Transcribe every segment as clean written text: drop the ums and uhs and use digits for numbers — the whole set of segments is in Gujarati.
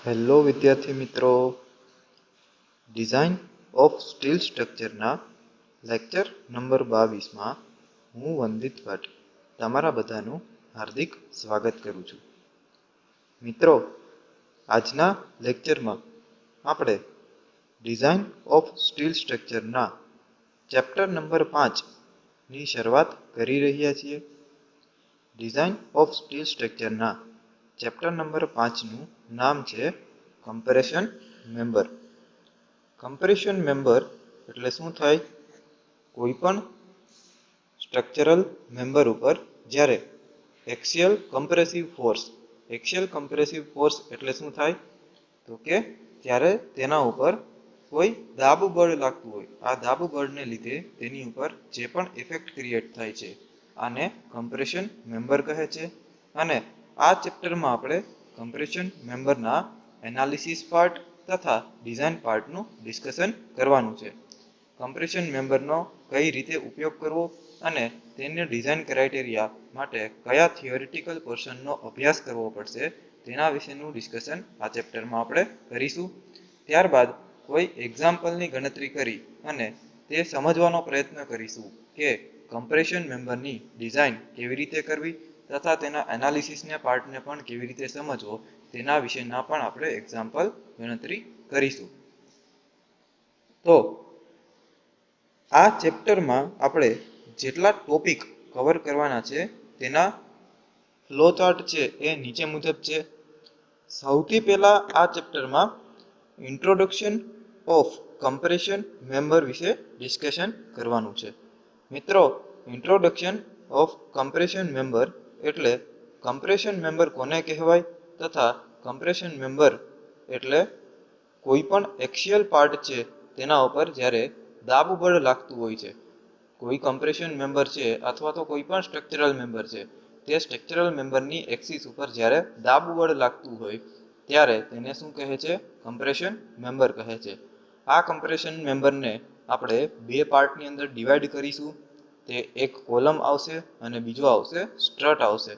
હેલો વિદ્યાર્થી મિત્રો, ડિઝાઇન ઓફ સ્ટીલ સ્ટ્રક્ચરના લેક્ચર નંબર 22માં હું વંદિત ભટ્ટ તમારા બધાનું હાર્દિક સ્વાગત કરું છું. મિત્રો, આજના લેક્ચરમાં આપણે ડિઝાઇન ઓફ સ્ટીલ સ્ટ્રક્ચરના ચેપ્ટર નંબર 5ની શરૂઆત કરી રહ્યા છીએ. ડિઝાઇન ઓફ સ્ટીલ સ્ટ્રક્ચરના ચેપ્ટર નંબર 5નું નામ છે કમ્પ્રેશન મેમ્બર. કમ્પ્રેશન મેમ્બર એટલે શું થાય? કોઈ પણ સ્ટ્રક્ચરલ મેમ્બર ઉપર જ્યારે એક્સિયલ કમ્પ્રેસિવ ફોર્સ એટલે શું થાય? તો કે જ્યારે તેના ઉપર કોઈ દાબ બળ લાગતું હોય, આ દાબ બળને લીધે તેની ઉપર જે પણ ઇફેક્ટ ક્રિએટ થાય છે આને કમ્પ્રેશન મેમ્બર કહે છે. અને આ ચેપ્ટરમાં આપણે કમ્પ્રેશન મેમ્બરના એનાલિસિસ પાર્ટ તથા ડિઝાઇન પાર્ટનું ડિસ્કશન કરવાનું છે. કમ્પ્રેશન મેમ્બરનો કઈ રીતે ઉપયોગ કરવો અને તેની ડિઝાઇન ક્રાઇટેરિયા માટે કયા થિયોરિટિકલ પોર્શનનો અભ્યાસ કરવો પડશે તેના વિશેનું ડિસ્કશન આ ચેપ્ટરમાં આપણે કરીશું. ત્યારબાદ કોઈ એક્ઝામ્પલની ગણતરી કરી અને તે સમજવાનો પ્રયત્ન કરીશું કે કમ્પ્રેશન મેમ્બરની ડિઝાઇન કેવી રીતે કરવી તથા તેના એનાલિસિસને પાર્ટને પણ કેવી રીતે સમજવો તેના વિશેના પણ આપણે એક્ઝામ્પલ ગણતરી કરીશું. તો આ ચેપ્ટરમાં આપણે જેટલા ટોપિક કવર કરવાના છે તેના ફ્લો ચાર્ટ છે એ નીચે મુજબ છે. સૌથી પહેલા આ ચેપ્ટરમાં ઇન્ટ્રોડક્શન ઓફ કમ્પ્રેશન મેમ્બર વિશે ડિસ્કશન કરવાનું છે. મિત્રો, ઇન્ટ્રોડક્શન ઓફ કમ્પ્રેશન મેમ્બર એટલે કમ્પ્રેશન મેમ્બર કોને કહેવાય તથા કમ્પ્રેશન મેમ્બર એટલે કોઈ પણ એક્સિયલ પાર્ટ છે તેના ઉપર જ્યારે દાબ બળ લાગતું હોય છે. કોઈ કમ્પ્રેશન મેમ્બર છે અથવા તો કોઈ પણ સ્ટ્રક્ચરલ મેમ્બર છે, તે સ્ટ્રક્ચરલ મેમ્બરની એક્સિસ ઉપર જ્યારે દાબ બળ લાગતું હોય ત્યારે તેને શું કહે છે? કમ્પ્રેશન મેમ્બર કહે છે. આ કમ્પ્રેશન મેમ્બરને આપણે બે પાર્ટની અંદર ડિવાઈડ કરીશું. તે એક કોલમ આવશે અને બીજો આવશે સ્ટ્રટ આવશે.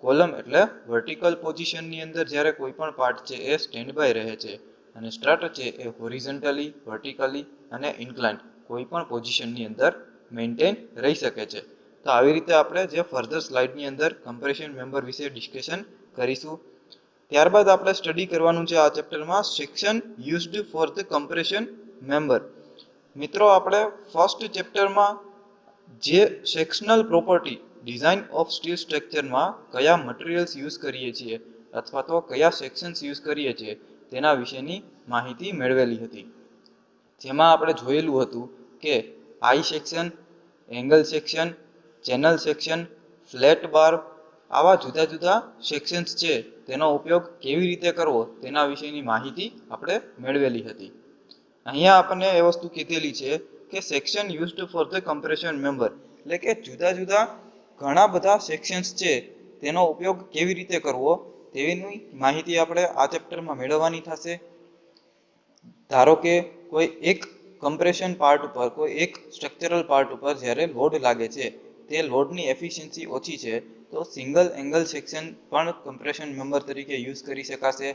કોલમ એટલે વર્ટિકલ પોઝિશનની અંદર જ્યારે કોઈ પણ પાર્ટ છે એ સ્ટેન્ડ બાય રહે છે અને સ્ટ્રટ છે એ હોરિઝોન્ટલી, વર્ટિકલી અને ઇન્ક્લાઇન્ડ કોઈ પણ પોઝિશનની અંદર મેન્ટેન રહી શકે છે. તો આવી રીતે આપણે જે ફર્ધર સ્લાઇડની અંદર કમ્પ્રેશન મેમ્બર વિશે ડિસ્કશન કરીશું. ત્યારબાદ આપણે સ્ટડી કરવાનું છે આ ચેપ્ટરમાં section used for the compression member. મિત્રો, આપણે ફર્સ્ટ ચેપ્ટરમાં જે sectional property design of steel સ્ટ્રક્ચરમાં કયા મટીરિયલ્સ યુઝ કરીએ છીએ અથવા તો કયા સેક્શન્સ યુઝ કરીએ છીએ તેના વિશેની માહિતી મેળવેલી હતી. જેમાં આપણે જોયેલું હતું કે I section, angle section, channel section, flat bar આવા જુદા જુદા સેક્શન્સ છે તેનો ઉપયોગ કેવી રીતે કરવો તેના વિશેની માહિતી આપણે મેળવેલી હતી. અહીંયા આપણને એ વસ્તુ કીધેલી છે કે section used for the compression member એટલે કે જુદા જુદા ઘણા બધા સેક્શન્સ છે તેનો ઉપયોગ કેવી રીતે કરવો તેની માહિતી આપણે આ ચેપ્ટરમાં મેળવવાની થશે. ધારો કે કોઈ એક કમ્પ્રેશન પાર્ટ ઉપર, કોઈ એક સ્ટ્રક્ચરલ પાર્ટ ઉપર જ્યારે લોડ લાગે છે, તે લોડની એફિશિયન્સી ઓછી છે તો સિંગલ એંગલ સેક્શન પણ કમ્પ્રેશન મેમ્બર તરીકે યુઝ કરી શકાશે.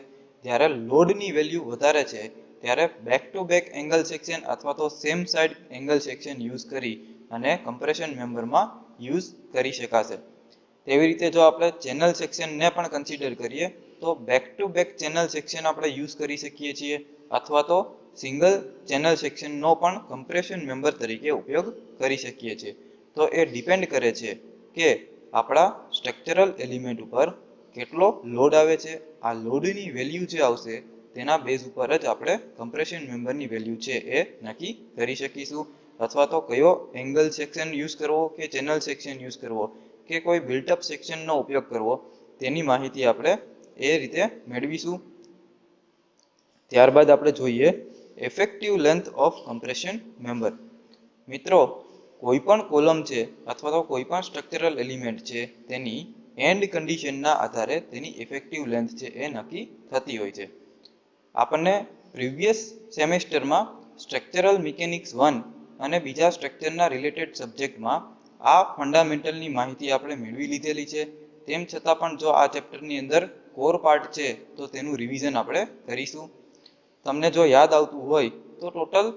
જ્યારે લોડની વેલ્યુ વધારે છે ત્યારે back to back angle section અથવા તો same side angle section use કરી અને કમ્પ્રેશન મેમ્બરમાં યુઝ કરી શકાશે. તેવી રીતે જો આપણે ચેનલ સેક્શનને પણ કન્સિડર કરીએ તો back to back channel section આપણે યુઝ કરી શકીએ છીએ અથવા તો સિંગલ ચેનલ સેક્શનનો પણ કમ્પ્રેશન મેમ્બર તરીકે ઉપયોગ કરી શકીએ છીએ. તો એ ડિપેન્ડ કરે છે કે આપણા સ્ટ્રક્ચરલ એલિમેન્ટ ઉપર કેટલો લોડ આવે છે. આ લોડની વેલ્યુ જે આવશે તેના બેઝ ઉપર જ આપણે કમ્પ્રેશન મેમ્બરની વેલ્યુ છે એ નક્કી કરી શકીશું. અથવા તો કયો એંગલ સેક્શન યુઝ કરવો કે ચેનલ સેક્શન યુઝ કરવો કે કોઈ બિલ્ટઅપ સેક્શનનો ઉપયોગ કરવો તેની માહિતી આપણે એ રીતે મેળવીશું. ત્યારબાદ આપણે જોઈએ effective length of compression member. મિત્રો, કોઈ પણ કોલમ છે અથવા તો કોઈ પણ સ્ટ્રક્ચરલ એલિમેન્ટ છે તેની એન્ડ કન્ડિશનના આધારે તેની ઇફેક્ટિવ લેન્થ છે એ નક્કી થતી હોય છે. આપણને પ્રીવિયસ સેમેસ્ટરમાં સ્ટ્રક્ચરલ મિકેનિક્સ 1 અને બીજા સ્ટ્રક્ચરના રિલેટેડ સબ્જેક્ટમાં આ ફંડામેન્ટલની માહિતી આપણે મેળવી લીધેલી છે. તેમ છતાં પણ જો આ ચેપ્ટરની અંદર કોર પાર્ટ છે તો તેનું રિવિઝન આપણે કરીશું. તમને જો યાદ આવતું હોય તો ટોટલ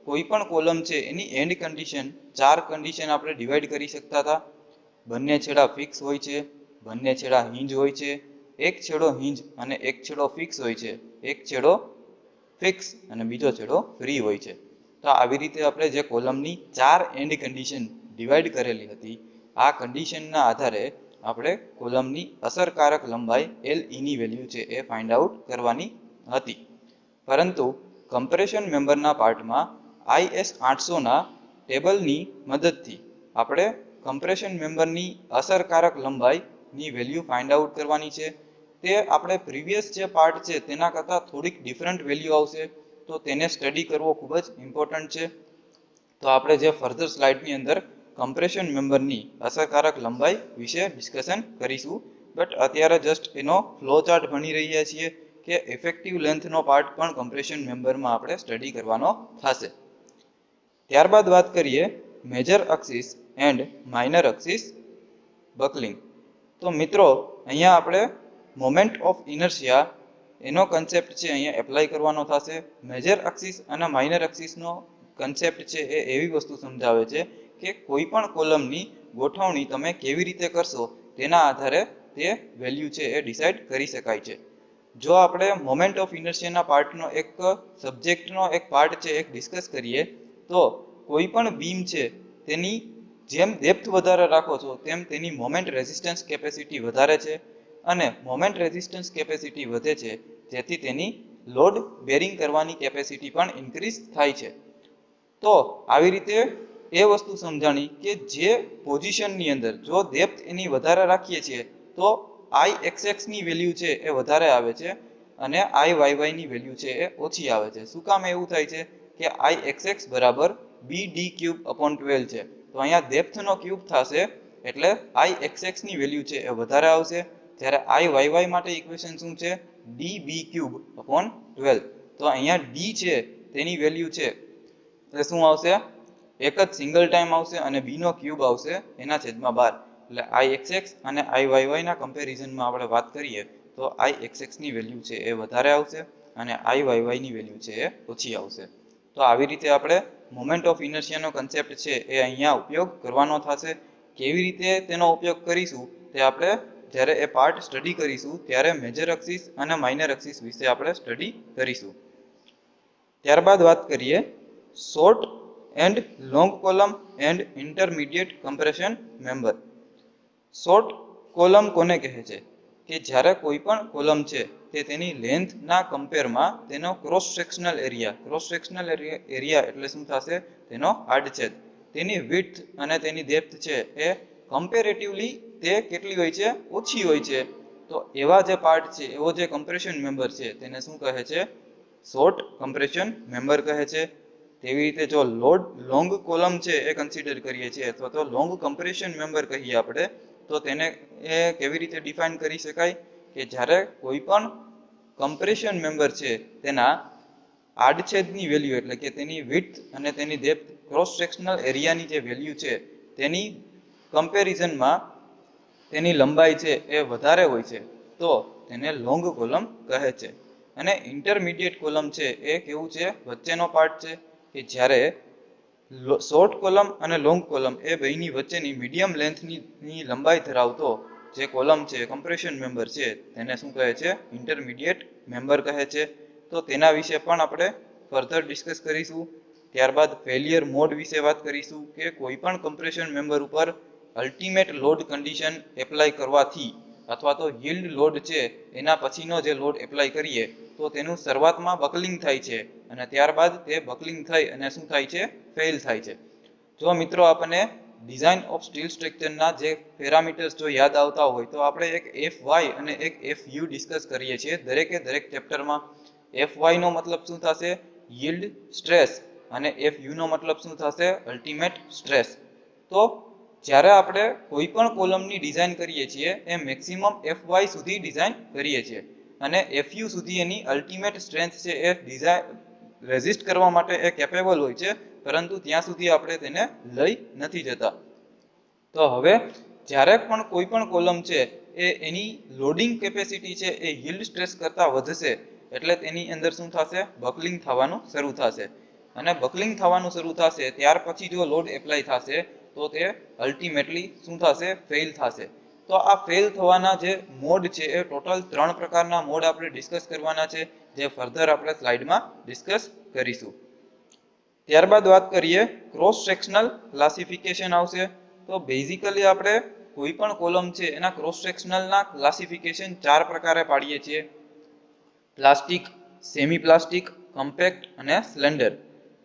કોઈ પણ કોલમ છે એની એન્ડ કન્ડિશન 4 કન્ડિશન આપણે ડિવાઈડ કરી શકતા હતા. બંને છેડા ફિક્સ હોય છે, બંને છેડા હિંજ હોય છે, એક છેડો હિંજ અને એક છેડો ફિક્સ હોય છે, એક છેડો ફિક્સ અને બીજો છેડો ફ્રી હોય છે. તો આવી રીતે આપણે જે કોલમની 4 એન્ડ કન્ડિશન ડિવાઈડ કરેલી હતી, આ કન્ડિશનના આધારે આપણે કોલમની અસરકારક લંબાઈ LE ની વેલ્યુ છે એ ફાઇન્ડ આઉટ કરવાની હતી. પરંતુ કમ્પ્રેશન મેમ્બરના પાર્ટમાં IS 800 ના ટેબલની મદદથી આપણે કમ્પ્રેશન મેમ્બરની અસરકારક લંબાઈની વેલ્યુ ફાઇન્ડ આઉટ કરવાની છે. તે આપણે પ્રીવિયસ જે પાર્ટ છે તેના કરતાં થોડીક ડિફરન્ટ વેલ્યુ આવશે, તો તેને સ્ટડી કરવો ખૂબ જ ઇમ્પોર્ટન્ટ છે. તો આપણે જે ફર્ધર સ્લાઇડની અંદર કમ્પ્રેશન મેમ્બરની અસરકારક લંબાઈ વિશે ડિસ્કશન કરીશું. બટ અત્યારે જસ્ટ એનો ફ્લો ચાર્ટ ભણી રહ્યા છીએ કે ઇફેક્ટિવ લેન્થનો પાર્ટ પણ કમ્પ્રેશન મેમ્બરમાં આપણે સ્ટડી કરવાનો થશે. ત્યારબાદ વાત કરીએ major axis and minor axis buckling. તો મિત્રો અહીંયા આપણે મોમેન્ટ ઓફ ઇનર્શિયા એનો કન્સેપ્ટ છે અહીંયા એપ્લાય કરવાનો થશે. મેજર અક્સિસ અને માઇનર અક્સિસનો કન્સેપ્ટ છે એ એવી વસ્તુ સમજાવે છે કે કોઈ પણ કોલમની ગોઠવણી તમે કેવી રીતે કરશો તેના આધારે તે વેલ્યુ છે એ ડિસાઇડ કરી શકાય છે. જો આપણે મોમેન્ટ ઓફ ઇનર્શિયાના પાર્ટનો એક સબ્જેક્ટનો એક પાર્ટ છે એક ડિસ્કસ કરીએ તો કોઈ પણ બીમ છે તેની જેમ ડેપ્થ વધારે રાખો છો તેમ તેની મોમેન્ટ રેઝિસ્ટન્સ કેપેસિટી વધારે છે, અને મોમેન્ટ રેઝિસ્ટન્સ કેપેસિટી વધે છે જેથી તેની લોડ બેરિંગ કરવાની કેપેસિટી પણ ઇન્ક્રીઝ થાય છે. તો આવી રીતે એ વસ્તુ સમજાણી કે જે પોઝિશનની અંદર જો ડેપ્થ એની વધારે રાખીએ છીએ તો IXX ની વેલ્યુ છે એ વધારે આવે છે અને IYY ની વેલ્યુ છે એ ઓછી આવે છે. શું કામ એવું થાય છે કે IXX બરાબર BD³/12 છે. તો અહીંયા ડેપ્થનો ક્યુબ થશે એટલે IXX ની વેલ્યુ છે એ વધારે આવશે, જ્યારે IYY માટે ઇક્વેશન શું છે? DB³/12. તો અહીંયા D છે તેની વેલ્યુ છે એ શું આવશે? એક જ સિંગલ ટાઈમ આવશે અને B નો ક્યુબ આવશે એના છેદમાં 12. એટલે IXX અને IYY ના કમ્પેરિઝનમાં આપણે વાત કરીએ તો IXX ની વેલ્યુ છે એ વધારે આવશે અને IYY ની વેલ્યુ છે એ ઓછી આવશે. તો આવી રીતે આપણે મોમેન્ટ ઓફ ઇનર્શિયાનો કન્સેપ્ટ છે એ અહીંયા ઉપયોગ કરવાનો થશે. કેવી રીતે તેનો ઉપયોગ કરીશું તે આપણે જ્યારે એ પાર્ટ સ્ટડી કરીશું ત્યારે મેજર અક્સિસ અને માઇનર અક્સિસ વિશે આપણે સ્ટડી કરીશું. ત્યારબાદ વાત કરીએ short and long column and intermediate compression member. Short column કોને કહે છે? કે જ્યારે કોઈ પણ કોલમ છે તે તેની લેન્થના કમ્પેરમાં તેનો ક્રોસ સેક્શનલ એરિયા એટલે શું થશે? તેનો આડછેદ. તેની વિડ્થ અને તેની ડેપ્થ છે એ કમ્પેરેટિવલી તે કેટલી હોય છે? ઓછી હોય છે. તો એવા જે પાર્ટ છે, એવો જે કમ્પ્રેશન મેમ્બર છે તેને શું કહે છે? શોર્ટ કમ્પ્રેશન મેમ્બર કહે છે. તેવી રીતે જો લોંગ કોલમ છે એ કન્સિડર કરીએ છીએ અથવા તો લોંગ કમ્પ્રેશન મેમ્બર કહીએ આપણે, તો તેને એ કેવી રીતે ડિફાઇન કરી શકાય? કે જ્યારે કોઈ પણ કમ્પ્રેશન મેમ્બર છે તેના આડછેદની વેલ્યુ એટલે કે તેની વિડ્થ અને તેની ડેપ્થ ક્રોસ સેક્શનલ એરિયાની જે વેલ્યુ છે તેની કમ્પેરિઝનમાં તેની લંબાઈ છે એ વધારે હોય છે તો તેને લોંગ કોલમ કહે છે. અને ઇન્ટરમીડિયેટ કોલમ છે એ કેવું છે? વચ્ચેનો પાર્ટ છે કે જ્યારે શોર્ટ કોલમ અને લોંગ કોલમ એ બેની વચ્ચેની મીડિયમ લેન્થની લંબાઈ ધરાવતો જે કોલમ છે કમ્પ્રેશન મેમ્બર છે તેને શું કહે છે? ઇન્ટરમીડિયેટ મેમ્બર કહે છે. તો તેના વિશે પણ આપણે ફર્ધર ડિસ્કસ કરીશું. ત્યારબાદ ફેલિયર મોડ વિશે વાત કરીશું કે કોઈ પણ કમ્પ્રેશન મેમ્બર ઉપર અલ્ટિમેટ લોડ કન્ડિશન એપ્લાય કરવાથી અથવા તો યીલ્ડ લોડ છે એના પછીનો જે લોડ એપ્લાય કરીએ તો તેનું શરૂઆતમાં બકલિંગ થાય છે અને ત્યારબાદ તે બકલિંગ થઈ અને શું થાય છે? ફેલ થાય છે. જો મિત્રો આપણને ડિઝાઇન ઓફ સ્ટીલ સ્ટ્રક્ચરના જે પેરામીટર્સ જો યાદ આવતા હોય તો આપણે એક FY અને એક FU ડિસ્કસ કરીએ છીએ દરેક ચેપ્ટરમાં. FY નો મતલબ શું થશે? યીલ્ડ સ્ટ્રેસ, અને FU નો મતલબ શું થશે? Ultimate stress. તો જ્યારે આપણે કોઈ પણ કોલમની ડિઝાઇન કરીએ છીએ એ મેક્સિમમ FY સુધી ડિઝાઇન કરીએ છીએ અને FU સુધી એની અલ્ટિમેટ સ્ટ્રેન્થ છે એ રેઝિસ્ટ કરવા માટે એ કેપેબલ હોય છે, પરંતુ ત્યાં સુધી આપણે તેને લઈ નથી જતા. તો હવે જ્યારે પણ કોઈ પણ કોલમ છે એ એની લોડિંગ કેપેસિટી છે એ યીલ્ડ સ્ટ્રેસ કરતાં વધશે એટલે તેની અંદર શું થશે, બકલિંગ થવાનું શરૂ થશે. અને બકલિંગ થવાનું શરૂ થશે ત્યાર પછી જો લોડ એપ્લાય થશે તો તે અલ્ટિમેટલી શું થશે, ફેલ થશે. તો આ ફેલ થવાના જે મોડ છે એ ટોટલ 3 પ્રકારના મોડ આપણે ડિસ્કસ કરવાના છે, જે ફર્ધર આપણે સ્લાઇડમાં ડિસ્કસ કરીશું. ત્યારબાદ વાત કરીએ ક્રોસ સેક્શનલ ક્લાસિફિકેશન આવશે. તો બેઝિકલી આપણે કોઈ પણ કોલમ છે એના ક્રોસ સેક્શનલના ક્લાસિફિકેશન 4 પ્રકારે પાડીએ છીએ: પ્લાસ્ટિક, સેમી પ્લાસ્ટિક, કમ્પેક્ટ અને સ્લેન્ડર.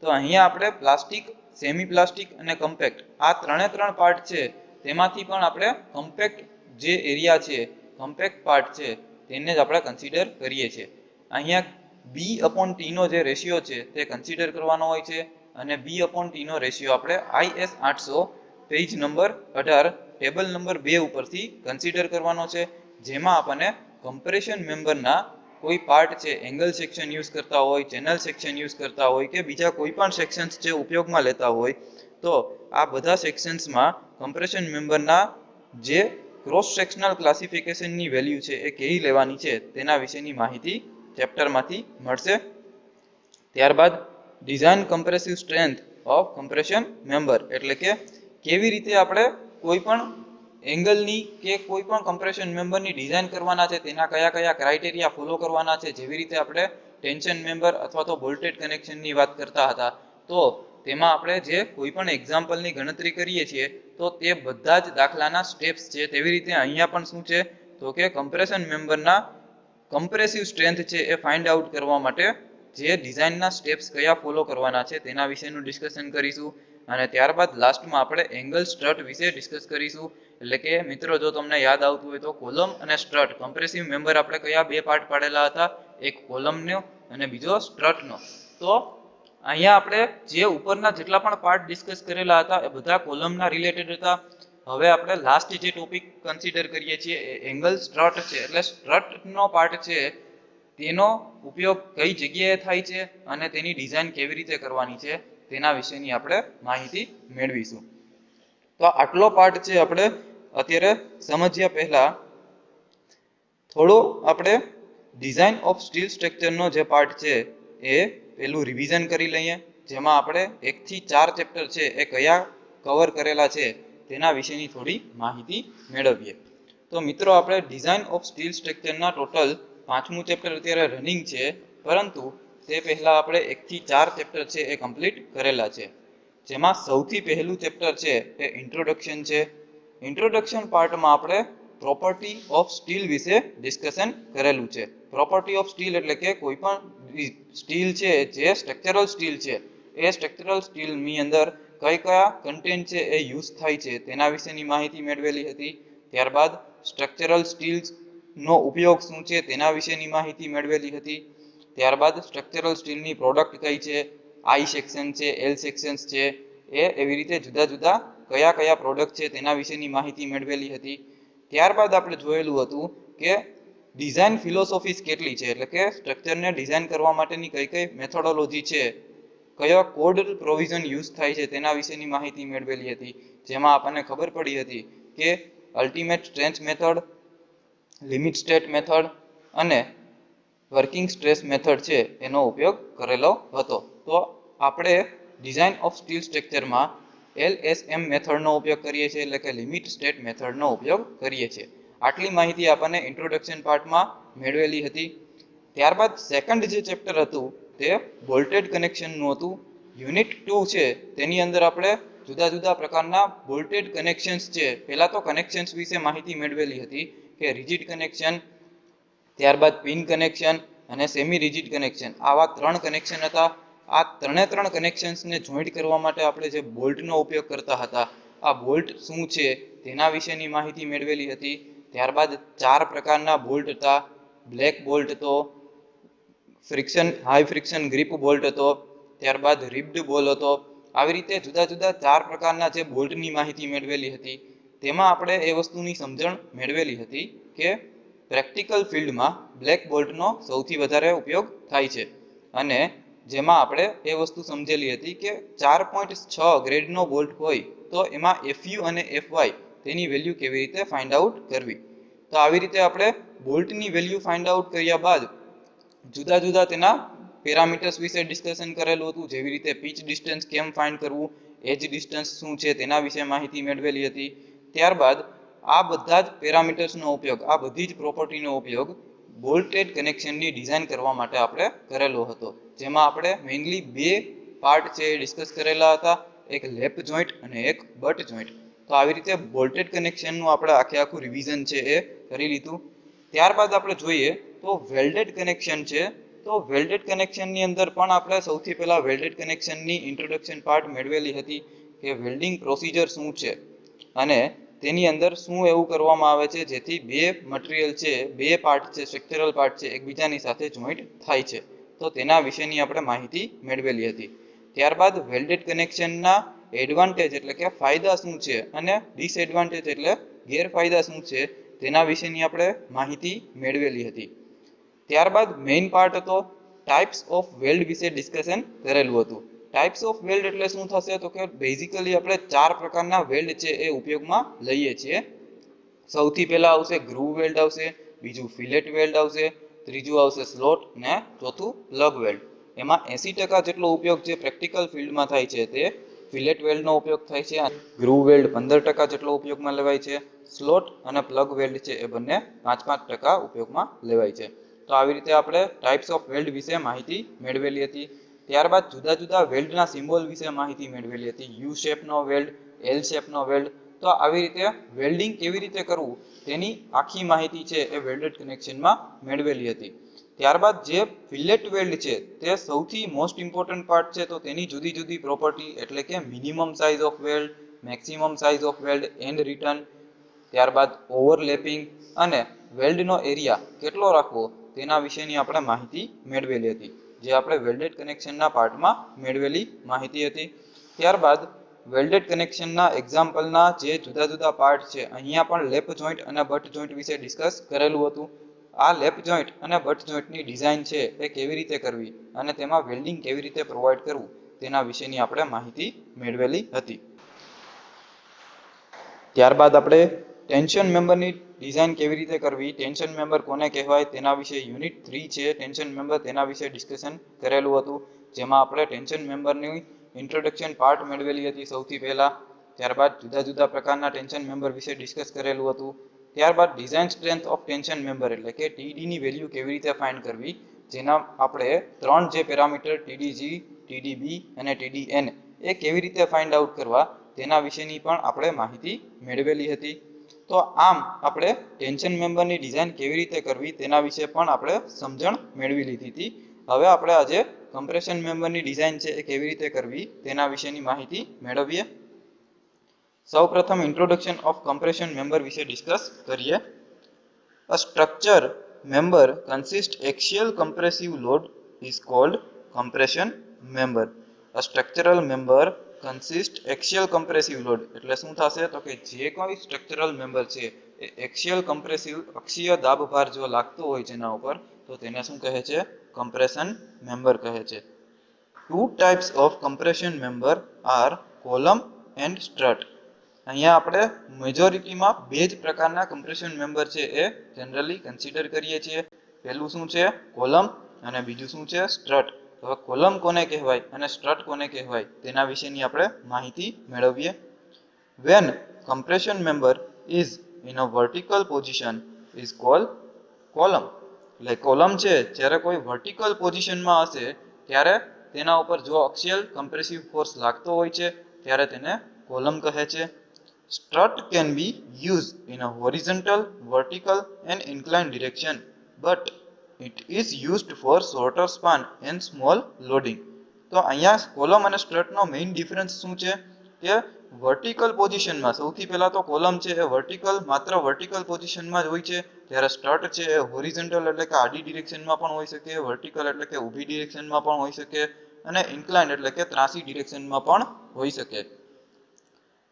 તો અહીંયા આપણે પ્લાસ્ટિક, સેમી પ્લાસ્ટિક અને કમ્પેક્ટ આ ત્રણ પાર્ટ છે, તેમાંથી પણ આપણે કમ્પેક્ટ જે એરિયા છે, કમ્પેક્ટ પાર્ટ છે તેને જ આપણે કન્સિડર કરીએ છીએ. અહીંયા B/T નો જે રેશિયો છે તે કન્સિડર કરવાનો હોય છે, અને B/T નો રેશિયો આપણે IS 800 page number 18 table number 2 ઉપરથી કન્સિડર કરવાનો છે, જેમાં આપણને કમ્પ્રેશન મેમ્બરના કોઈ પાર્ટ છે એંગલ સેક્શન યુઝ કરતા હોય, ચેનલ સેક્શન યુઝ કરતા હોય કે બીજા કોઈ પણ સેક્શન્સ જે ઉપયોગમાં લેતા હોય, તો આ બધા સેક્શન્સમાં કમ્પ્રેશન મેમ્બરના જે ક્રોસ સેક્શનલ ક્લાસિફિકેશનની વેલ્યુ છે એ કેવી લેવાની છે તેના વિશેની માહિતી ચેપ્ટરમાંથી મળશે. ત્યારબાદ design compressive strength of compression member, એટલે કે કેવી રીતે આપણે કોઈ પણ એંગલની કે કોઈ પણ કમ્પ્રેશન મેમ્બરની ડિઝાઇન કરવાના છે, તેના કયા કયા ક્રાઇટેરિયા ફોલો કરવાના છે. જેવી રીતે આપણે ટેન્શન મેમ્બર અથવા તો બોલ્ટેડ કનેક્શનની વાત કરતા હતા, તો તેમાં આપણે જે કોઈ પણ એક્ઝામ્પલની ગણતરી કરીએ છીએ તો તે બધા જ દાખલાના સ્ટેપ્સ છે. તેવી રીતે અહીંયા પણ શું છે તો કે કમ્પ્રેશન મેમ્બરના કમ્પ્રેસિવ સ્ટ્રેન્થ છે એ ફાઇન્ડ આઉટ કરવા માટે જે ડિઝાઇનના સ્ટેપ્સ કયા ફોલો કરવાના છે તેના વિશેનું ડિસ્કશન કરીશું. અને ત્યારબાદ લાસ્ટમાં આપણે એંગલ સ્ટ્રટ વિશે ડિસ્કસ કરીશું. એટલે કે મિત્રો, જો તમને યાદ આવતું હોય તો કોલમ અને સ્ટ્રટ કમ્પ્રેસિવ મેમ્બર આપણે કયા બે પાર્ટ પાડેલા હતા, એક કોલમનો અને બીજો સ્ટ્રટનો. તો અહીંયા આપણે જે ઉપરના જેટલા પણ પાર્ટ ડિસ્કસ કરેલા હતા એ બધા કોલમના રિલેટેડ હતા. હવે આપણે લાસ્ટ જે ટોપિક કન્સિડર કરીએ છીએ એ એંગલ સ્ટ્રટ છે. એટલે સ્ટ્રટનો પાર્ટ છે તેનો ઉપયોગ કઈ જગ્યાએ થાય છે અને તેની ડિઝાઇન કેવી રીતે કરવાની છે તેના વિશેની આપણે માહિતી મેળવીશું. તો આટલો પાર્ટ છે આપણે અત્યારે સમજ્યા પહેલા થોડો આપણે ડિઝાઇન ઓફ સ્ટીલ સ્ટ્રક્ચરનો જે પાર્ટ છે એ પેલું રિવિઝન કરી લઈએ, જેમાં આપણે 1 થી 4 ચેપ્ટર છે એ કયા કવર કરેલા છે તેના વિશેની થોડી માહિતી મેળવીએ. તો મિત્રો, આપણે ડિઝાઇન ઓફ સ્ટીલ સ્ટ્રક્ચરના ટોટલ 5મું ચેપ્ટર અત્યારે રનિંગ છે, પરંતુ તે પહેલા આપણે 1 થી 4 ચેપ્ટર છે એ કમ્પ્લીટ કરેલા છે. જેમાં સૌથી પહેલું ચેપ્ટર છે એ ઇન્ટ્રોડક્શન છે. ઇન્ટ્રોડક્શન પાર્ટમાં આપણે પ્રોપર્ટી ઓફ સ્ટીલ વિશે ડિસ્કશન કરેલું છે. પ્રોપર્ટી ઓફ સ્ટીલ એટલે કે કોઈ પણ સ્ટીલ છે જે સ્ટ્રક્ચરલ સ્ટીલ છે, એ સ્ટ્રક્ચરલ સ્ટીલની અંદર કઈ કયા કન્ટેન્ટ છે એ યુઝ થાય છે તેના વિશેની માહિતી મેળવેલી હતી. ત્યારબાદ સ્ટ્રક્ચરલ સ્ટીલ્સનો ઉપયોગ શું છે તેના વિશેની માહિતી મેળવેલી હતી. ત્યારબાદ સ્ટ્રક્ચરલ સ્ટીલની પ્રોડક્ટ કઈ છે, આઈ સેક્શન છે, એલ સેક્શન્સ છે, એ એવી રીતે જુદા જુદા કયા કયા પ્રોડક્ટ છે તેના વિશેની માહિતી મેળવેલી હતી. ત્યારબાદ આપણે જોયેલું હતું કે ડિઝાઇન ફિલોસોફીસ કેટલી છે, એટલે કે સ્ટ્રક્ચરને ડિઝાઇન કરવા માટેની કઈ કઈ મેથોડોલોજી છે, કયો કોડ પ્રોવિઝન યુઝ થાય છે તેના વિશેની માહિતી મેળવેલી હતી. જેમાં આપણને ખબર પડી હતી કે ultimate strength method, limit state method અને વર્કિંગ સ્ટ્રેસ મેથડ છે એનો ઉપયોગ કરેલો હતો. તો આપણે ડિઝાઇન ઓફ સ્ટીલ સ્ટ્રક્ચરમાં LSM મેથડનો ઉપયોગ કરીએ છીએ, એટલે કે લિમિટ સ્ટેટ મેથડનો ઉપયોગ કરીએ છીએ. આટલી માહિતી આપણને ઇન્ટ્રોડક્શન પાર્ટમાં મેળવેલી હતી. ત્યારબાદ સેકન્ડ જે ચેપ્ટર હતું તે બોલ્ટેડ કનેક્શનનું હતું. યુનિટ 2 છે તેની અંદર આપણે જુદા જુદા પ્રકારના બોલ્ટેડ કનેક્શન્સ છે, પહેલા તો કનેક્શન્સ વિશે માહિતી મેળવેલી હતી કે રિજિડ કનેક્શન, ત્યારબાદ પિન કનેક્શન અને સેમી રિજિડ કનેક્શન, આવા 3 કનેક્શન હતા. આ ત્રણ કનેક્શન્સને જોઈન્ટ કરવા માટે આપણે જે બોલ્ટનો ઉપયોગ કરતા હતા, આ બોલ્ટ શું છે તેના વિશેની માહિતી મેળવેલી હતી. ત્યારબાદ 4 પ્રકારના બોલ્ટ હતા. બ્લેક બોલ્ટ હતો, હાઈ ફ્રિક્શન ગ્રીપ બોલ્ટ હતો, ત્યારબાદ રિબ્ડ બોલ હતો. આવી રીતે જુદા જુદા 4 પ્રકારના જે બોલ્ટની માહિતી મેળવેલી હતી. તેમાં આપણે એ વસ્તુની સમજણ મેળવેલી હતી કે પ્રેક્ટિકલ ફિલ્ડમાં બ્લેક બોલ્ટનો સૌથી વધારે ઉપયોગ થાય છે, અને જેમાં આપણે એ વસ્તુ સમજેલી હતી કે 4.6 ગ્રેડનો બોલ્ટ હોય તો એમાં FU અને FY તેની વેલ્યુ કેવી રીતે ફાઇન્ડ આઉટ કરવી. તો આવી રીતે આપણે બોલ્ટની વેલ્યુ ફાઇન્ડ આઉટ કર્યા બાદ જુદા જુદા તેના પેરામીટર્સ વિશે ડિસ્કશન કરેલું હતું, જેવી રીતે પીચ ડિસ્ટન્સ કેમ ફાઇન્ડ કરવું, એજ ડિસ્ટન્સ શું છે તેના વિશે માહિતી મેળવેલી હતી. ત્યારબાદ આ બધા જ પેરામીટર્સનો ઉપયોગ, આ બધી જ પ્રોપર્ટીનો ઉપયોગ બોલ્ટેડ કનેક્શનની ડિઝાઇન કરવા માટે આપણે કરેલો હતો, જેમાં આપણે મેઇનલી બે પાર્ટ છે એ ડિસ્કસ કરેલા હતા, એક લેપ જોઈન્ટ અને એક બટ જોઈન્ટ. તો આવી રીતે બોલ્ટેડ કનેક્શનનું આપણે આખું રિવિઝન છે એ કરી લીધું. ત્યારબાદ આપણે જોઈએ તો વેલ્ડેડ કનેક્શન છે. તો વેલ્ડેડ કનેક્શનની અંદર પણ આપણે સૌથી પહેલા વેલ્ડેડ કનેક્શનની ઇન્ટ્રોડક્શન પાર્ટ મેળવેલી હતી કે વેલ્ડિંગ પ્રોસિજર શું છે અને તેની અંદર શું એવું કરવામાં આવે છે જેથી બે મટીરિયલ છે, બે પાર્ટ છે, સ્ટ્રક્ચરલ પાર્ટ છે, એકબીજાની સાથે જોઈન્ટ થાય છે. તો તેના વિશેની આપણે માહિતી મેળવેલી હતી. ત્યારબાદ વેલ્ડેડ કનેક્શનના એડવાન્ટેજ એટલે કે ફાયદા શું છે અને ડિસએડવાન્ટેજ એટલે ગેરફાયદા શું છે તેના વિશેની આપણે માહિતી મેળવેલી હતી. ત્યારબાદ મેઇન પાર્ટ હતો ટાઈપ્સ ઓફ વેલ્ડ વિશે ડિસ્કશન કરેલું હતું. ટાઈપ્સ ઓફ વેલ્ડ એટલે શું થશે તો કે બેઝિકલી આપણે 4 પ્રકારના વેલ્ડ છે એ ઉપયોગમાં લઈએ છીએ. સૌથી પહેલા આવશે ગ્રુવ વેલ્ડ આવશે, બીજું ફિલેટ વેલ્ડ આવશે, ત્રીજું આવશે સ્લોટ ને ચોથું પ્લગ વેલ્ડ. એમાં 80% જેટલો ઉપયોગ જે પ્રેક્ટિકલ ફિલ્ડમાં થાય છે તે ફિલેટ વેલ્ડનો ઉપયોગ થાય છે. ગ્રુવ વેલ્ડ 15% જેટલો ઉપયોગમાં લેવાય છે. સ્લોટ અને પ્લગ વેલ્ડ છે એ બંને 5-5% ઉપયોગમાં લેવાય છે. તો આવી રીતે આપણે ટાઈપ્સ ઓફ વેલ્ડ વિશે માહિતી મેળવેલી હતી. ત્યારબાદ જુદા જુદા વેલ્ડના સિમ્બોલ વિશે માહિતી મેળવેલી હતી. યુ શેપનો વેલ્ડ, એલ શેપનો વેલ્ડ. તો આવી રીતે વેલ્ડિંગ કેવી રીતે કરવું તેની આખી માહિતી છે એ વેલ્ડેડ કનેક્શનમાં મેળવેલી હતી. ત્યારબાદ જે ફિલેટ વેલ્ડ છે તે સૌથી મોસ્ટ ઇમ્પોર્ટન્ટ પાર્ટ છે. તો તેની જુદી જુદી પ્રોપર્ટી એટલે કે minimum size of weld, maximum size of weld, and return, ત્યારબાદ ઓવરલેપિંગ અને વેલ્ડનો એરિયા કેટલો રાખવો તેના વિશેની આપણે માહિતી મેળવેલી હતી, જે આપણે વેલ્ડેડ કનેક્શનના પાર્ટમાં મેળવેલી માહિતી હતી. ત્યારબાદ વેલ્ડેડ કનેક્શનના એક્ઝામ્પલના જે જુદા જુદા પાર્ટ છે, અહીંયા પણ લેપ જોઈન્ટ અને બટ જોઈન્ટ વિશે ડિસ્કસ કરેલું હતું. આ લેપ જોઈન્ટ અને બટ જોઈન્ટની ડિઝાઇન છે એ કેવી રીતે કરવી અને તેમાં વેલ્ડિંગ કેવી રીતે પ્રોવાઈડ કરવું તેના વિશેની આપણે માહિતી મેળવેલી હતી. ત્યારબાદ આપણે ટેન્શન મેમ્બરની ડિઝાઇન કેવી રીતે કરવી, ટેન્શન મેમ્બર કોને કહેવાય તેના વિશે યુનિટ 3 છે ટેન્શન મેમ્બર, તેના વિશે ડિસ્કશન કરેલું હતું, જેમાં આપણે ટેન્શન મેમ્બરની ઇન્ટ્રોડક્શન પાર્ટ મેળવેલી હતી સૌથી પહેલા. ત્યારબાદ જુદા જુદા પ્રકારના ટેન્શન મેમ્બર વિશે ડિસ્કસ કરેલું હતું. ત્યારબાદ design strength of tension member એટલે કે ટીડીની વેલ્યુ કેવી રીતે ફાઇન્ડ કરવી, જેના આપણે 3 જે પેરામીટર ટીડીજી, ટીડીબી અને ટીડીએન એ કેવી રીતે ફાઇન્ડ આઉટ કરવા તેના વિશેની પણ આપણે માહિતી મેળવેલી હતી. તો આમ આપણે ટેન્શન મેમ્બરની ડિઝાઇન કેવી રીતે કરવી તેના વિશે પણ આપણે સમજણ મેળવી લીધી હતી. હવે આપણે આજે કમ્પ્રેશન મેમ્બરની ડિઝાઇન છે એ કેવી રીતે કરવી તેના વિશેની માહિતી મેળવીએ. સૌપ્રથમ ઇન્ટ્રોડક્શન ઓફ કમ્પ્રેશન મેમ્બર વિશે ડિસ્કસ કરીએ. A structure member consists axial compressive load is called compression member. A structural member consists axial compressive load એટલે શું થશે તો કે જે કોઈ સ્ટ્રક્ચરલ મેમ્બર છે એ એક્સિયલ કમ્પ્રેસિવ અક્ષીય દાબભાર જો લાગતો હોય જેના ઉપર તો તેને શું કહે છે, કમ્પ્રેશન મેમ્બર કહે છે. Two types of compression member are column and strut. અહીંયા આપણે મેજોરિટીમાં બે જ પ્રકારના કમ્પ્રેશન મેમ્બર છે એ જનરલી કન્સિડર કરીએ છીએ. પહેલું શું છે કોલમ અને બીજું શું છે સ્ટ્રટ. હવે કોલમ કોને કહેવાય અને સ્ટ્રટ કોને કહેવાય તેના વિશેની આપણે માહિતી મેળવીએ. When compression member is in a vertical position is called column. એટલે કોલમ છે જ્યારે કોઈ વર્ટિકલ પોઝિશનમાં હશે ત્યારે તેના ઉપર જો અક્ષીયલ કમ્પ્રેસિવ ફોર્સ લાગતો હોય છે ત્યારે તેને કોલમ કહે છે. Strut can be used in a horizontal, vertical and inclined direction, but it is used for shorter span and small loading. તો અહીંયા કોલમ અને સ્ટ્રટનો મેઇન ડિફરન્સ શું છે કે વર્ટિકલ પોઝિશનમાં સૌથી પહેલા તો કોલમ છે એ માત્ર વર્ટિકલ પોઝિશનમાં જ હોય છે, જ્યારે સ્ટ્રટ છે એ હોરિઝોન્ટલ એટલે કે આડી ડિરેક્શનમાં પણ હોઈ શકે, વર્ટિકલ એટલે કે ઊભી ડિરેક્શનમાં પણ હોઈ શકે અને ઇન્ક્લાઇન્ડ એટલે કે ત્રાંસી ડિરેક્શનમાં પણ હોઈ શકે.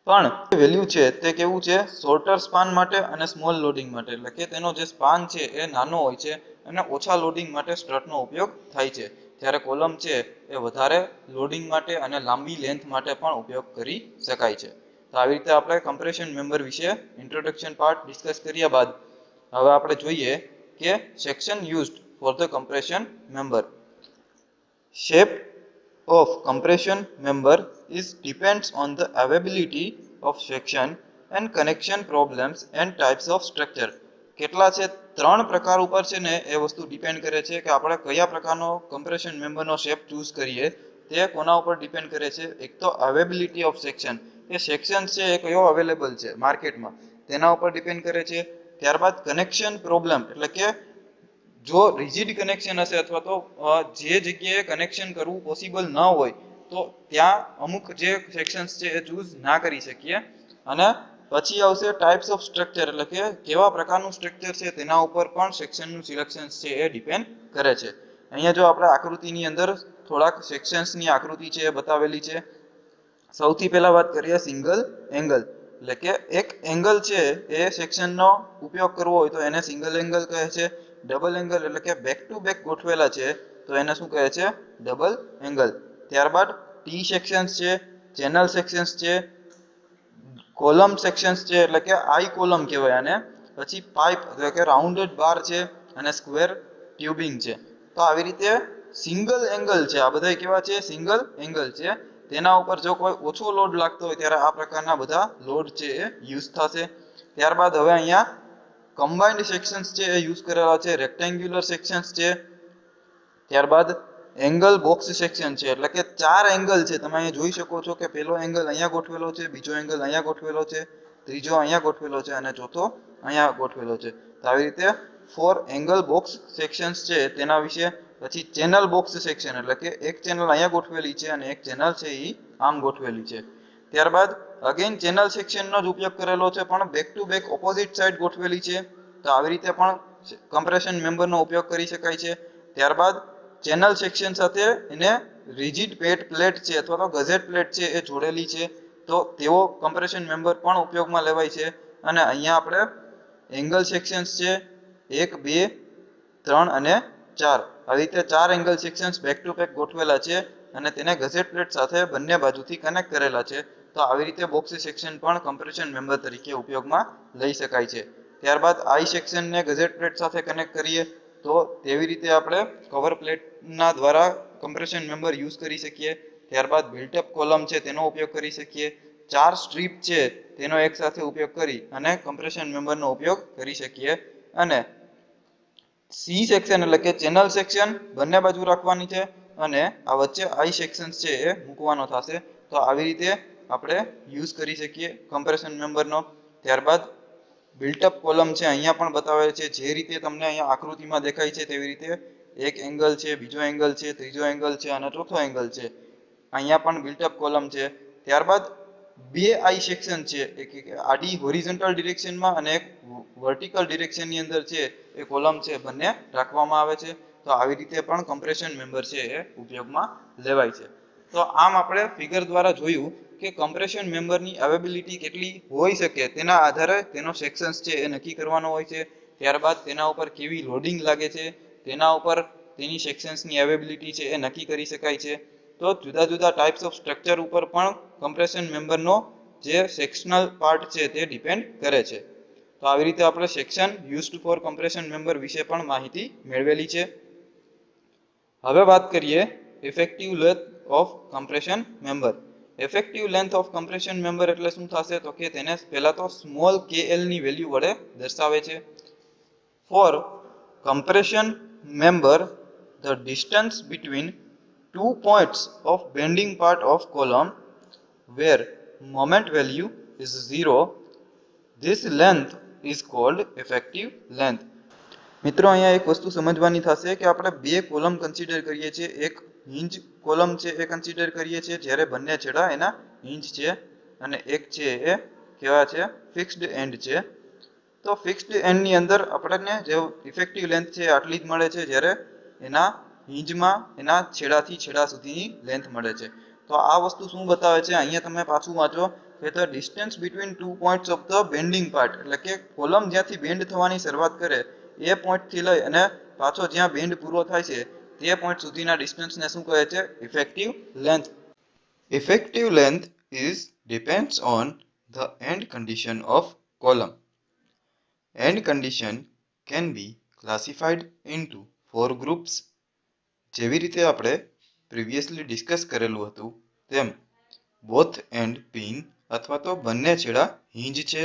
પણ વેલ્યુ છે તે કેવું છે શોર્ટર સ્પાન માટે અને સ્મોલ લોડિંગ માટે, એટલે કે તેનો જે સ્પાન છે એ નાનો હોય છે અને ઓછા લોડિંગ માટે સ્ટ્રટનો ઉપયોગ થાય છે, જ્યારે કોલમ છે એ વધારે લોડિંગ માટે અને લાંબી લેન્થ માટે પણ ઉપયોગ કરી શકાય છે. તો આવી રીતે આપણે કમ્પ્રેશન મેમ્બર વિશે ઇન્ટ્રોડક્શન પાર્ટ ડિસ્કસ કર્યા બાદ હવે આપણે જોઈએ કે section used for the compression member. Shape of compression member is depends on the availability of section and connection problems and types of structure. કેટલા છે ત્રણ પ્રકાર ઉપર છે ને એ વસ્તુ ડિપેન્ડ કરે છે કે આપણે કયા પ્રકારનો કમ્પ્રેશન મેમ્બરનો શેપ ચૂઝ કરીએ તે કોના ઉપર ડિપેન્ડ કરે છે. એક તો availability of section, A section છે એ કયો અવેલેબલ છે માર્કેટમાં તેના ઉપર ડિપેન્ડ કરે છે. ત્યારબાદ કનેક્શન પ્રોબ્લેમ એટલે કે જો રિજિડ કનેક્શન હશે અથવા તો જે જગ્યાએ કનેક્શન કરવું પોસિબલ ન હોય તો ત્યાં અમુક જે સેક્શન્સ છે એ ચૂઝ ના કરી શકીએ. અને પછી આવશે ટાઈપ્સ ઓફ સ્ટ્રક્ચર એટલે કે કેવા પ્રકારનું સ્ટ્રક્ચર છે તેના ઉપર પણ સેક્શનનું સિલેક્શન છે એ ડિપેન્ડ કરે છે. અહીંયા જો આપણે આકૃતિની અંદર થોડાક સેક્શન્સની આકૃતિ છે એ બતાવેલી છે. સૌથી પહેલા વાત કરીએ સિંગલ એંગલ એટલે કે એક એંગલ છે એ સેક્શનનો ઉપયોગ કરવો હોય તો એને સિંગલ એંગલ કહે છે. ડબલ એંગલ એટલે કે બેક ટુ બેક ગોઠવેલા છે તો એને શું કહે છે? Double angle. ત્યારબાદ ટી સેક્શન્સ છે, ચેનલ સેક્શન્સ છે, કોલમ સેક્શન્સ છે એટલે કે આઈ કોલમ કહેવાય આને, પછી પાઇપ એટલે કે રાઉન્ડેડ બાર છે અને સ્ક્વેર ટ્યુબિંગ છે. તો આવી રીતે સિંગલ એંગલ છે, આ બધા કેવા છે? સિંગલ એંગલ છે. તેના ઉપર જો કોઈ ઓછો લોડ લાગતો હોય ત્યારે આ પ્રકારના બધા લોડ છે એ યુઝ થશે. ત્યારબાદ હવે અહીંયા કમ્બાઇન્ડ સેક્શન્સ છે એ યુઝ કરેલા છે, રેક્ટેન્ગ્યુલર સેક્શન્સ છે. ત્યારબાદ એંગલ બોક્સ સેક્શન છે એટલે કે ચાર એંગલ છે. તમે અહીંયા જોઈ શકો છો કે પહેલો એંગલ અહીંયા ગોઠવેલો છે, બીજો એંગલ અહીંયા ગોઠવેલો છે, ત્રીજો અહીંયા ગોઠવેલો છે અને ચોથો અહીંયા ગોઠવેલો છે. તો આવી રીતે 4 એંગલ બોક્સ સેક્શન્સ છે તેના વિશે. પછી ચેનલ બોક્સ સેક્શન એટલે કે એક ચેનલ અહીંયા ગોઠવેલી છે અને એક ચેનલ છે એ આમ ગોઠવેલી છે. ત્યારબાદ અગેન ચેનલ સેક્શનનો જ ઉપયોગ કરેલો છે પણ back to back opposite side ગોઠવેલી છે. તો આવી રીતે પણ કમ્પ્રેશન મેમ્બરનો ઉપયોગ કરી શકાય છે. ત્યારબાદ ચેનલ સેક્શન સાથે એને રિજિડ પ્લેટ છે અથવા તો ગઝેટ પ્લેટ છે એ જોડેલી છે તો તેવો કમ્પ્રેશન મેમ્બર પણ ઉપયોગમાં લેવાય છે. અને અહીંયા આપણે એંગલ સેક્શન્સ છે 1, 2, 3 અને 4 આવી રીતે 4 angle sections back to back ગોઠવેલા છે અને તેને ગઝેટ પ્લેટ સાથે બંને બાજુથી કનેક્ટ કરેલા છે. તો આવી રીતે બોક્સ સેક્શન પણ કમ્પ્રેશન મેમ્બર તરીકે ઉપયોગમાં લઈ શકાય છે. ત્યારબાદ આઈ સેક્શનને ગઝેટ પ્લેટ સાથે કનેક્ટ કરીએ તો તેવી રીતે આપણે કવર પ્લેટના દ્વારા કમ્પ્રેશન મેમ્બર યુઝ કરી શકીએ. ત્યારબાદ બિલ્ટઅપ કોલમ છે તેનો ઉપયોગ કરી શકીએ. 4 સ્ટ્રીપ છે તેનો એક સાથે ઉપયોગ કરી અને કમ્પ્રેશન મેમ્બરનો ઉપયોગ કરી શકીએ. અને સી સેક્શન એટલે કે ચેનલ સેક્શન બંને બાજુ રાખવાની છે અને આ વચ્ચે આઈ સેક્શન છે એ મૂકવાનો થશે. તો આવી રીતે આપણે યુઝ કરી શકીએ કમ્પ્રેશન મેમ્બરનો. ત્યારબાદ બિલ્ટઅપ કોલમ છે અહીંયા પણ બતાવેલ છે જે રીતે તમને અહીંયા આકૃતિમાં દેખાય છે તેવી રીતે એક એંગલ છે, બીજો એંગલ છે, ત્રીજો એંગલ છે અને ચોથો એંગલ છે. અહીંયા પણ બિલ્ટઅપ કોલમ છે. ત્યારબાદ બે આઈ સેક્શન છે, એક આડી હોરિઝોન્ટલ ડિરેક્શનમાં અને એક વર્ટિકલ ડિરેક્શનની અંદર છે એ કોલમ છે બંને રાખવામાં આવે છે. તો આવી રીતે પણ કમ્પ્રેશન મેમ્બર છે એ ઉપયોગમાં લેવાય છે. તો આમ આપણે ફિગર દ્વારા જોયું કે કમ્પ્રેશન મેમ્બરની અવેબિલિટી કેટલી હોઈ શકે તેના આધારે તેનો સેક્શન્સ છે એ નક્કી કરવાનો હોય છે. ત્યારબાદ તેના ઉપર કેવી લોડિંગ લાગે છે તેના ઉપર તેની સેક્શન્સની અવેબિલિટી છે એ નક્કી કરી શકાય છે. તો જુદા જુદા ટાઈપ્સ ઓફ સ્ટ્રક્ચર ઉપર પણ કમ્પ્રેશન મેમ્બરનો જે સેક્શનલ પાર્ટ છે તે ડિપેન્ડ કરે છે. તો આવી રીતે આપણે section used four compression member વિશે પણ માહિતી મેળવેલી છે. હવે વાત કરીએ effective length of compression member. Effective length of compression member એટલે શું થશે તો કે તેને પહેલા તો સ્મોલ kl ની વેલ્યુ વડે દર્શાવે છે. For compression member the distance between 2 points of bending part of column where moment value is 0, this length is called effective length. મિત્રો અહીંયા એક વસ્તુ સમજવાની થશે કે આપણે બે કોલમ કન્સિડર કરીએ છીએ. એક હિંજ કોલમ છે એ કન્સિડર કરીએ છીએ જ્યારે બંને છેડા એના હિંજ છે અને એક છે એ કેવા છે? ફિક્સ્ડ એન્ડ છે. તો ફિક્સ્ડ એન્ડની અંદર આપણને જે ઇફેક્ટિવ લેન્થ છે આટલી જ મળે છે જ્યારે એના હિંજમાં એના છેડાથી છેડા સુધીની લેન્થ મળે છે. તો આ વસ્તુ શું બતાવે છે અહીંયા તમે પાછું વાંચો કે the distance between 2 points of the bending part એટલે કે કોલમ જ્યાંથી બેન્ડ થવાની શરૂઆત કરે એ પોઈન્ટથી લઈ અને પાછો જ્યાં બેન્ડ પૂરો થાય છે તે પોઈન્ટ સુધીના ડિસ્ટન્સને શું કહે છે? Effective length. Effective length is depends on The end condition of column. End condition can be classified into 4 groups. જેવી રીતે આપણે પ્રીવિયસલી ડિસ્કસ કરેલું હતું તેમ બોથ એન્ડ પિન અથવા તો બંને છેડા હિંજ છે.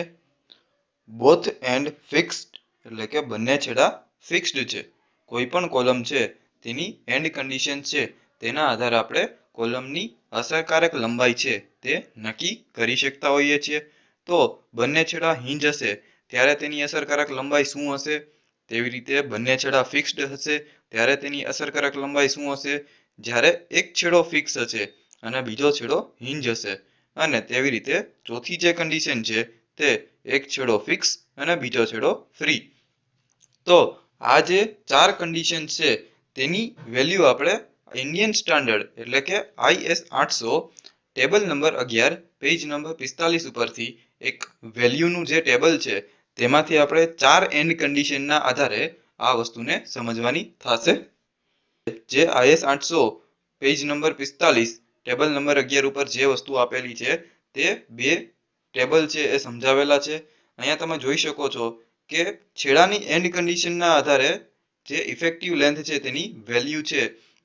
બોથ એન્ડ ફિક્સ્ડ એટલે કે બંને છેડા ફિક્સ્ડ છે. કોઈ પણ કોલમ છે તેની એન્ડ કન્ડિશન છે તેના આધારે આપણે કોલમની અસરકારક લંબાઈ છે તે નક્કી કરી શકતા હોઈએ છીએ. તો બંને છેડા હિંજ હશે ત્યારે તેની અસરકારક લંબાઈ શું હશે? તેવી રીતે બંને છેડા ફિક્સ્ડ હશે ત્યારે તેની અસરકારક લંબાઈ શું હશે? જ્યારે એક છેડો ફિક્સ હશે અને બીજો છેડો હિંજ હશે. અને તેવી રીતે ચોથી જે કન્ડિશન છે તે એક છેડો ફિક્સ અને બીજો છેડો ફ્રી. તો આ જે 4 કન્ડિશન છે તેની વેલ્યુ આપણે ઇન્ડિયન સ્ટાન્ડર્ડ એટલે કે IS 800 table number 11 page number 45 ઉપરથી એક વેલ્યુનું જે ટેબલ છે તેમાંથી આપણે 4 એન્ડ કન્ડિશનના આધારે આ વસ્તુને સમજવાની થશે. જે IS 800 page number 45 table number 11 ઉપર જે વસ્તુ આપેલી છે તે બે ટેબલ છે એ સમજાવેલા છે. અહીંયા તમે જોઈ શકો છો કે છેડાની એન્ડ કન્ડિશનના આધારે જે ઇફેક્ટિવ લેન્થ છે તેની વેલ્યુ છે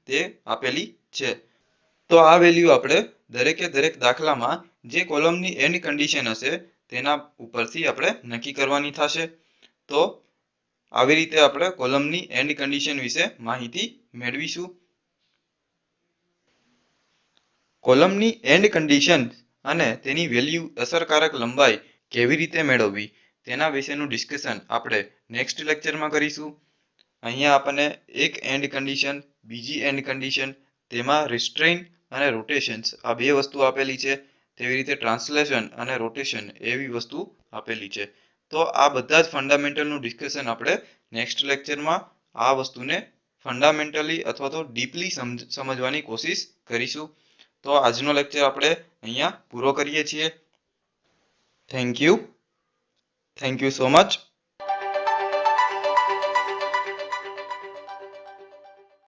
તે આપેલી છે. તો આ વેલ્યુ આપણે દરેકે દરેક દાખલામાં જે કોલમની એન્ડ કન્ડિશન હશે તેના ઉપરથી આપણે નક્કી કરવાની થશે. તો આવી રીતે આપણે કોલમની એન્ડ કન્ડિશન વિશે માહિતી મેળવીશું. કોલમની એન્ડ કન્ડિશન અને તેની વેલ્યુ અસરકારક લંબાઈ કેવી રીતે મેળવવી તેના વિશેનું ડિસ્કશન આપણે નેક્સ્ટ લેક્ચરમાં કરીશું. અહીંયા આપણને એક એન્ડ કન્ડિશન, બીજી એન્ડ કન્ડિશન, તેમાં રિસ્ટ્રેઇન અને રોટેશન્સ આ બે વસ્તુ આપેલી છે. તેવી રીતે ટ્રાન્સલેશન અને રોટેશન એવી વસ્તુ આપેલી છે. તો આ બધા જ ફંડામેન્ટલનું ડિસ્કશન આપણે નેક્સ્ટ લેક્ચરમાં આ વસ્તુને ફંડામેન્ટલી અથવા તો ડીપલી સમજવાની કોશિશ કરીશું. તો આજનો લેક્ચર આપણે અહીંયા પૂરો કરીએ છીએ. Thank you so much.